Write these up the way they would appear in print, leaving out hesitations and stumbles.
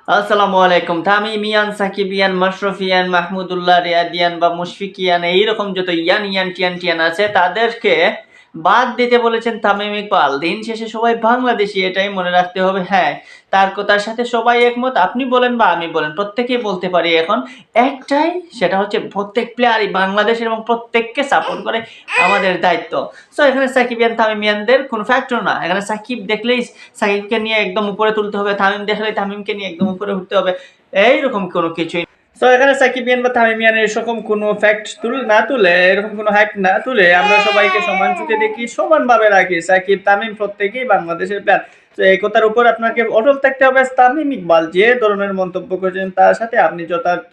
আসসালামু আলাইকুম। তামিমিয়ান, সাকিবিয়ান, মাশরাফিয়ান, মাহমুদুল্লাহ, রিয়াদিয়ান বা মুশফিকিয়ান এইরকম যত টিয়ান আছে তাদেরকে বাদ দিতে বলেছেন তামিম ইকবাল। দিন শেষে সবাই বাংলাদেশী, এটাই মনে রাখতে হবে। হ্যাঁ, তার কথার সাথে সবাই একমত। আপনি বলেন বা আমি বলেন, প্রত্যেকেই বলতে পারি এখন একটাই, সেটা হচ্ছে প্রত্যেক প্লেয়ারই বাংলাদেশের এবং প্রত্যেককে সাপোর্ট করে আমাদের দায়িত্ব। সো এখানে সাকিবিয়ান তামিমিয়ানদের কোনো ফ্যাক্টর না। এখানে সাকিব দেখলেই সাকিবকে নিয়ে একদম উপরে তুলতে হবে, তামিম দেখলেই তামিমকে নিয়ে একদম উপরে উঠতে হবে, এইরকম কোনো কিছুই। তো এখানে সাকিবিয়ান বা তামিমিয়ান এরকম কোনো ফ্যাক্ট না তুলে, এরকম কোনো হাইপ না তুলে আমরা সবাইকে সমান চোখে দেখি, সমানভাবে রাখি। সাকিব তামিম প্রত্যেকেই বাংলাদেশের প্লেয়ার। তো এই কথার উপর আপনাকে অটল থাকতে হবে। তামিম ইকবাল যে ধরনের মন্তব্য করেছেন তার সাথে আপনি যথার্থ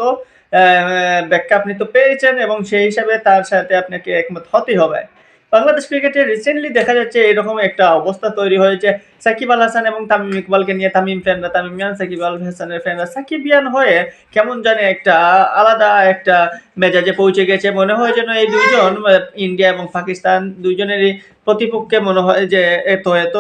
ব্যাখ্যা আপনি তো পেয়েছেন, এবং সেই হিসাবে তার সাথে আপনাকে একমত হতেই হবে। বাংলাদেশ ক্রিকেটে রিসেন্টলি দেখা যাচ্ছে এরকম একটা অবস্থা তৈরি হয়েছে, সাকিব আল হাসান এবং তামিম ইকবালকে নিয়ে তামিম ফ্যানরা তামিমিয়ান, সাকিব আল হাসানের ফ্যানরা সাকিবিয়ান হয়ে কেমন জানে একটা আলাদা একটা মেজাজে পৌঁছে গেছে। মনে হয় যেন এই দুইজন ইন্ডিয়া এবং পাকিস্তান দুইজনেরই প্রতিপক্ষে মনে হয় যে এত এত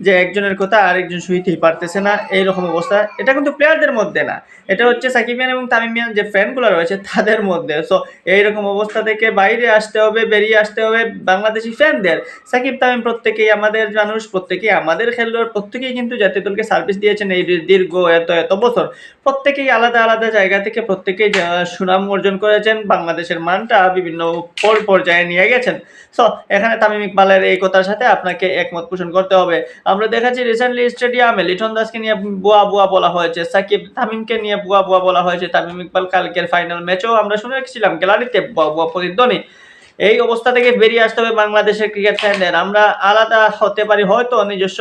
যে একজনের কথা আরেকজন সইতেই পারতেছে না, এইরকম অবস্থা। এটা কিন্তু প্লেয়ারদের মধ্যে না, এটা হচ্ছে সাকিবিয়ান এবং তামিমিয়ান যে ফ্যানগুলো রয়েছে তাদের মধ্যে। সো এইরকম অবস্থা থেকে বাইরে আসতে হবে, বেরিয়ে আসতে হবে বাংলাদেশি ফ্যানদের। সাকিব তামিম প্রত্যেকেই আমাদের মানুষ, প্রত্যেকেই আমাদের খেলোয়াড়, প্রত্যেকেই কিন্তু জাতীয় দলকে সার্ভিস দিয়েছেন এই দীর্ঘ এত এত বছর। প্রত্যেকেই আলাদা আলাদা জায়গা থেকে প্রত্যেকেই সুনাম অর্জন করেছেন, বাংলাদেশের মানটা বিভিন্ন পর্যায়ে নিয়ে গেছেন। সো এখানে তামিম ইকবালের এই কথার সাথে আপনাকে একমত পোষণ করতে হবে। আমরা দেখাচ্ছি রিসেন্টলি স্টেডিয়ামে লিটন দাসকে নিয়ে বুয়া বুয়া বলা হয়েছে, সাকিব তামিমকে নিয়ে বুয়া বুয়া বলা হয়েছে। তামিম ইকবাল কালকের ফাইনাল ম্যাচেও আমরা শুনে রেখেছিলাম গ্যালারিতে বুয়া বুয়া প্রতিধ্বনি। এই অবস্থা থেকে বেরিয়ে আসতে হবে বাংলাদেশের ক্রিকেট ফ্যানদের। আমরা আলাদা হতে পারি, হয়তো নিজস্ব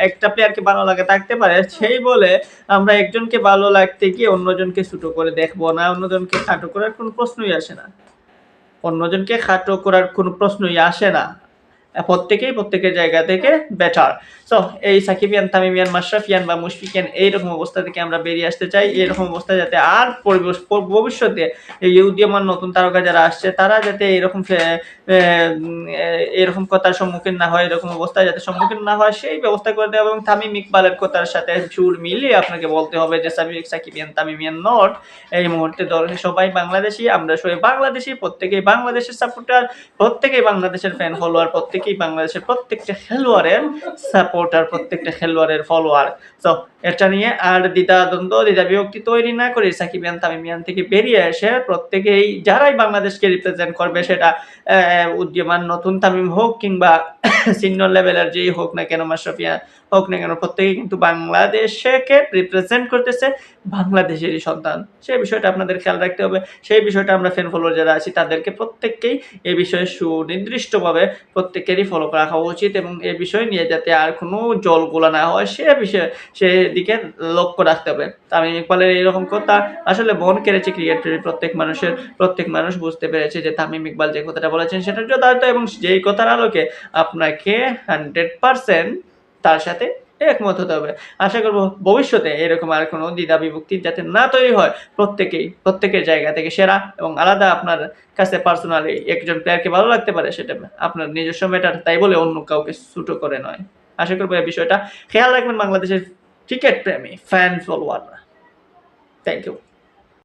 একটা প্লেয়ারকে ভালো লাগে থাকতে পারে, সেই বলে আমরা একজনকে ভালো লাগতে গিয়ে অন্যজনকে ছোট করে দেখবো না, অন্যজনকে খাটো করার কোনো প্রশ্নই আসে না। অন্যজনকে খাটো করার কোনো প্রশ্নই আসে না। প্রত্যেকেই প্রত্যেকের জায়গা থেকে বেটার। সো এই সাকিবিয়ান, তামিমিয়ান, মাশরাফিয়ান বা মুশফিকিয়ান এইরকম অবস্থা থেকে আমরা বেরিয়ে আসতে চাই। এরকম অবস্থা যাতে আর ভবিষ্যতে এই উদীয়মান নতুন তারকা যারা আসছে তারা যাতে এরকম এরকম কথার সম্মুখীন না হয়, এরকম অবস্থায় যাতে সম্মুখীন না হয় সেই ব্যবস্থা করে দেওয়া। এবং তামিম ইকবালের কথার সাথে সুর মিলিয়ে আপনাকে বলতে হবে যে সাকিবিয়ান তামিমিয়ান নট। এই মুহূর্তে দলে সবাই বাংলাদেশি, আমরা সবাই বাংলাদেশি, প্রত্যেকেই বাংলাদেশের সাপোর্টার, প্রত্যেকেই বাংলাদেশের ফ্যান ফলোয়ার, প্রত্যেকেই বাংলাদেশের প্রত্যেকটা খেলোয়াড়ের সাপোর্টার, প্রত্যেকটা খেলোয়াড়ের ফলোয়ার। তো এটা নিয়ে আর দ্বিধা বিভক্তি তৈরি না করে সাকিবিয়ান তামিমিয়ান থেকে বেরিয়ে এসে প্রত্যেকেই যারাই বাংলাদেশকে রিপ্রেজেন্ট করবে, সেটা উদীয়মান নতুন তামিম হোক কিংবা সিনিয়র লেভেলের যেই হোক না কেন, মাশরাফিয়া হোক না কেন, প্রত্যেকেই কিন্তু বাংলাদেশকে রিপ্রেজেন্ট করতেছে, বাংলাদেশেরই সন্তান। সেই বিষয়টা আপনাদের খেয়াল রাখতে হবে। সেই বিষয়টা আমরা ফ্যান ফলোয়ার যারা আছি তাদেরকে প্রত্যেককেই এই বিষয়ে সুনির্দিষ্টভাবে প্রত্যেকেরই ফলো রাখা উচিত, এবং এই বিষয় নিয়ে যাতে আর কোনো জলঘোলা না হয় সে বিষয়ে সেদিকে লক্ষ্য রাখতে হবে। তামিম ইকবালের এইরকম কথা আসলে মন কেড়েছে ক্রিকেটের প্রত্যেক মানুষ বুঝতে পেরেছে যে তামিম ইকবাল যে কথাটা বলেছেন সেটা যথার্থ, এবং যেই কথার আলোকে আপনাকে 100% তার সাথে একমত হতে হবে। আশা করব ভবিষ্যতে এরকম আর কোনো দ্বিধা বিভক্তি যাতে না তৈরি হয়। প্রত্যেকের জায়গা থেকে সেরা এবং আলাদা আপনার কাছে পার্সোনালি একজন প্লেয়ারকে ভালো লাগতে পারে, সেটা আপনার নিজস্ব ম্যাটার, তাই বলে অন্য কাউকে ছোট করে নয়। আশা করব এই বিষয়টা খেয়াল রাখবেন বাংলাদেশের ক্রিকেট প্রেমী ফ্যান ফলোয়াররা। Thank you.